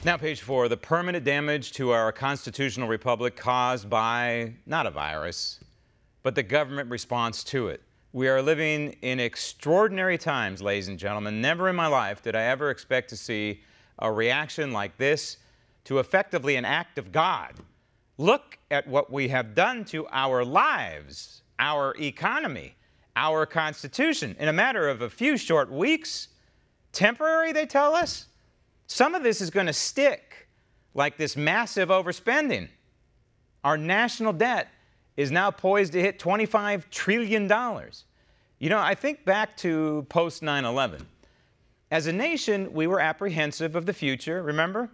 Now, page 4, the permanent damage to our constitutional republic caused by not a virus, but the government response to it. We are living in extraordinary times, ladies and gentlemen. Never in my life did I ever expect to see a reaction like this to effectively an act of God. Look at what we have done to our lives, our economy, our Constitution in a matter of a few short weeks. Temporary, they tell us? Some of this is going to stick, like this massive overspending. Our national debt is now poised to hit $25 trillion. You know, I think back to post 9/11. As a nation, we were apprehensive of the future, remember?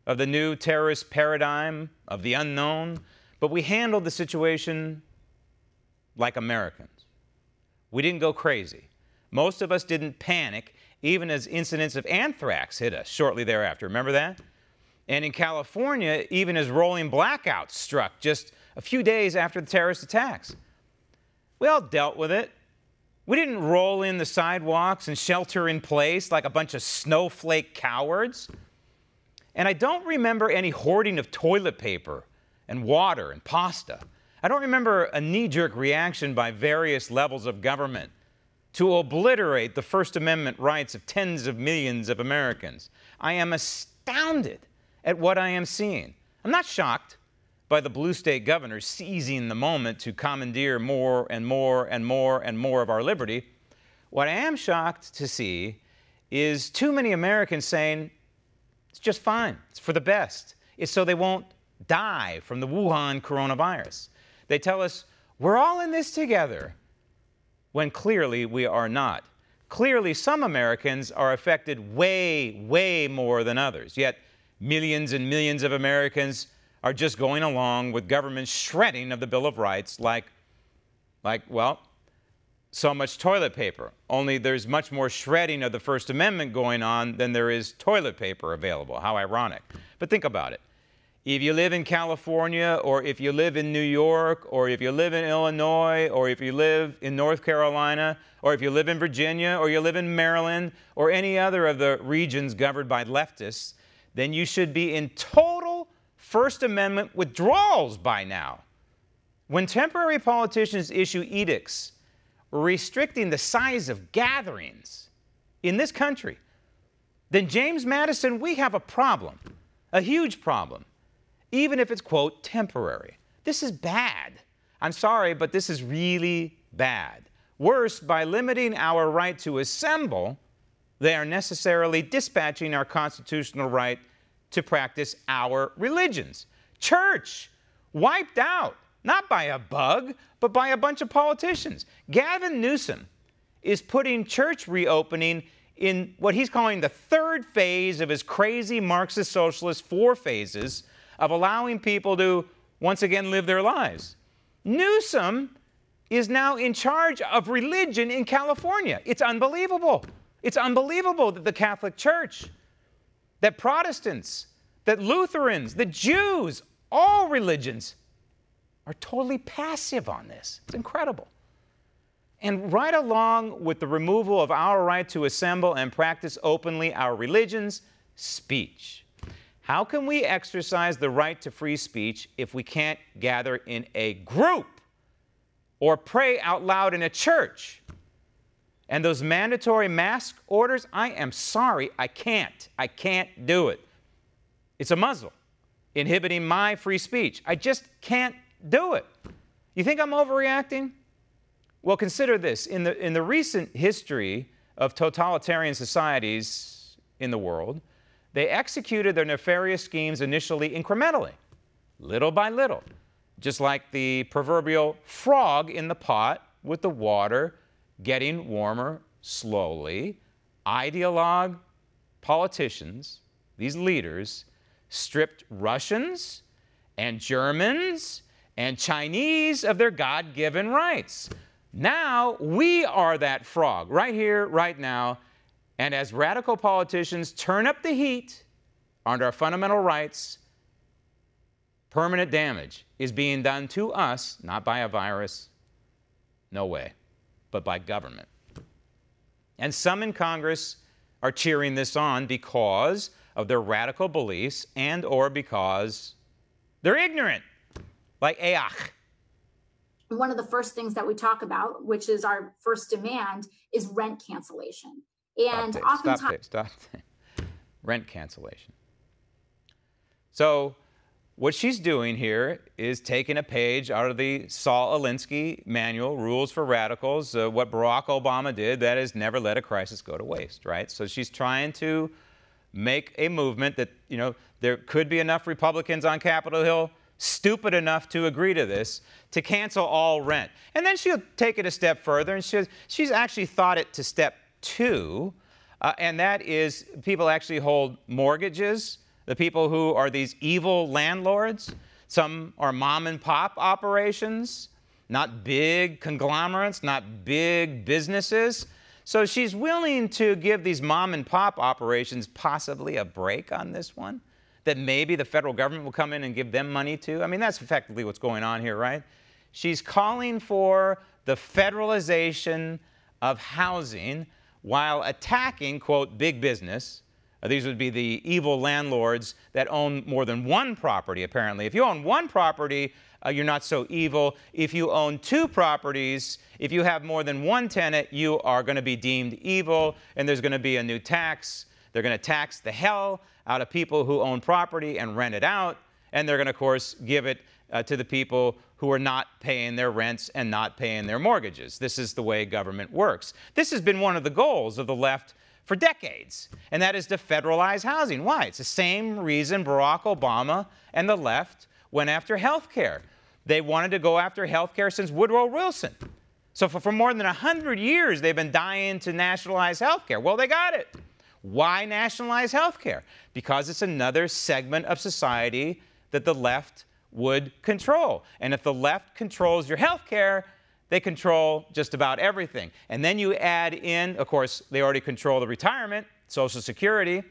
Of the new terrorist paradigm, of the unknown. But we handled the situation like Americans. We didn't go crazy. Most of us didn't panic, even as incidents of anthrax hit us shortly thereafter. Remember that? And in California, even as rolling blackouts struck just a few days after the terrorist attacks. We all dealt with it. We didn't roll in the sidewalks and shelter in place like a bunch of snowflake cowards. And I don't remember any hoarding of toilet paper and water and pasta. I don't remember a knee-jerk reaction by various levels of government to obliterate the First Amendment rights of tens of millions of Americans. I am astounded at what I am seeing. I'm not shocked by the blue state governors seizing the moment to commandeer more and more and more and more of our liberty. What I am shocked to see is too many Americans saying, it's just fine, it's for the best. It's so they won't die from the Wuhan coronavirus. They tell us, we're all in this together, when clearly we are not. Clearly, some Americans are affected way, way more than others, yet millions and millions of Americans are just going along with government shredding of the Bill of Rights like, well, so much toilet paper. Only there's much more shredding of the First Amendment going on than there is toilet paper available. How ironic. But think about it. If you live in California, or if you live in New York, or if you live in Illinois, or if you live in North Carolina, or if you live in Virginia, or you live in Maryland, or any other of the regions governed by leftists, then you should be in total First Amendment withdrawals by now. When temporary politicians issue edicts restricting the size of gatherings in this country, then James Madison, we have a problem, a huge problem. Even if it's, quote, temporary. This is bad. I'm sorry, but this is really bad. Worse, by limiting our right to assemble, they are necessarily dispatching our constitutional right to practice our religions. Church, wiped out, not by a bug, but by a bunch of politicians. Gavin Newsom is putting church reopening in what he's calling the third phase of his crazy Marxist socialist 4 phases of allowing people to once again live their lives. Newsom is now in charge of religion in California. It's unbelievable. It's unbelievable that the Catholic Church, that Protestants, that Lutherans, that Jews, all religions are totally passive on this. It's incredible. And right along with the removal of our right to assemble and practice openly our religions, speech. How can we exercise the right to free speech if we can't gather in a group or pray out loud in a church? And those mandatory mask orders, I am sorry, I can't. I can't do it. It's a muzzle inhibiting my free speech. I just can't do it. You think I'm overreacting? Well, consider this. In the recent history of totalitarian societies in the world, they executed their nefarious schemes initially incrementally, little by little, just like the proverbial frog in the pot with the water getting warmer slowly. Ideologue politicians, these leaders, stripped Russians and Germans and Chinese of their God-given rights. Now we are that frog, right here, right now. And as radical politicians turn up the heat on our fundamental rights, permanent damage is being done to us, not by a virus, no way, but by government. And some in Congress are cheering this on because of their radical beliefs and or because they're ignorant, like Ayach. One of the first things that we talk about, which is our first demand, is rent cancellation. And oftentimes... Stop it. Rent cancellation. So what she's doing here is taking a page out of the Saul Alinsky manual, Rules for Radicals. What Barack Obama did, that is never let a crisis go to waste, right? So she's trying to make a movement that, there could be enough Republicans on Capitol Hill stupid enough to agree to this, to cancel all rent. And then she'll take it a step further, and she's actually thought it to step 2, and that is people actually hold mortgages. The people who are these evil landlords, some are mom and pop operations, not big conglomerates, not big businesses. So she's willing to give these mom and pop operations possibly a break on this one, that maybe the federal government will come in and give them money too. I mean, that's effectively what's going on here, right? She's calling for the federalization of housing while attacking, quote, big business. These would be the evil landlords that own more than one property, apparently. If you own one property, you're not so evil. If you own 2 properties, if you have more than one tenant, you are going to be deemed evil, and there's going to be a new tax. They're going to tax the hell out of people who own property and rent it out, and they're going to, of course, give it to the people who are not paying their rents and not paying their mortgages. This is the way government works. This has been one of the goals of the left for decades, and that is to federalize housing. Why? It's the same reason Barack Obama and the left went after health care. They wanted to go after health care since Woodrow Wilson. So for more than 100 years, they've been dying to nationalize health care. Well, they got it. Why nationalize health care? Because it's another segment of society that the left would control. And if the left controls your health care, they control just about everything. And then you add in, of course, they already control the retirement, Social Security,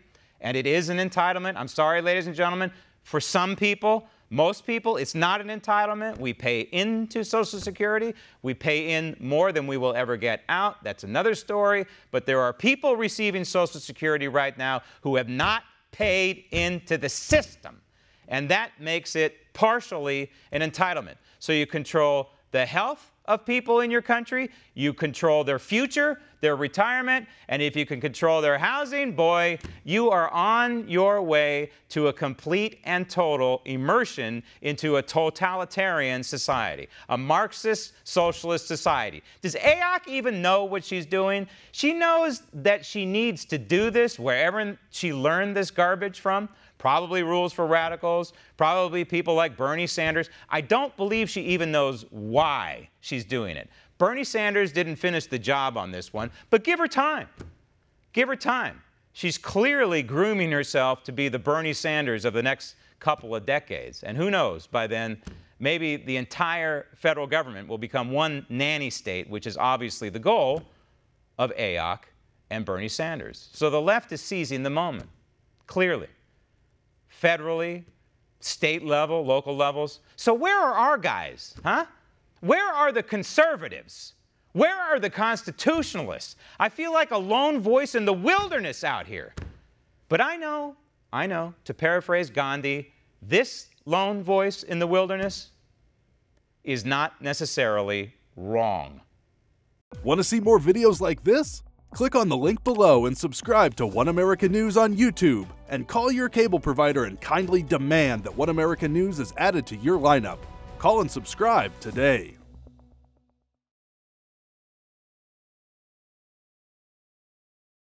and it is an entitlement. I'm sorry, ladies and gentlemen, for some people, most people, it's not an entitlement. We pay into Social Security. We pay in more than we will ever get out. That's another story. But there are people receiving Social Security right now who have not paid into the system. And that makes it partially an entitlement. So you control the health of people in your country, you control their future, their retirement, and if you can control their housing, boy, you are on your way to a complete and total immersion into a totalitarian society, a Marxist socialist society. Does Ayach even know what she's doing? She knows that she needs to do this wherever she learned this garbage from. Probably Rules for Radicals, probably people like Bernie Sanders. I don't believe she even knows why she's doing it. Bernie Sanders didn't finish the job on this one, but give her time. Give her time. She's clearly grooming herself to be the Bernie Sanders of the next couple of decades. And who knows, by then, maybe the entire federal government will become one nanny state, which is obviously the goal of Ayach and Bernie Sanders. So the left is seizing the moment, clearly. Federally, state level, local levels. So where are our guys, huh? Where are the conservatives? Where are the constitutionalists? I feel like a lone voice in the wilderness out here. But I know, to paraphrase Gandhi, this lone voice in the wilderness is not necessarily wrong. Want to see more videos like this? Click on the link below and subscribe to One America News on YouTube, and call your cable provider and kindly demand that One America News is added to your lineup. Call and subscribe today.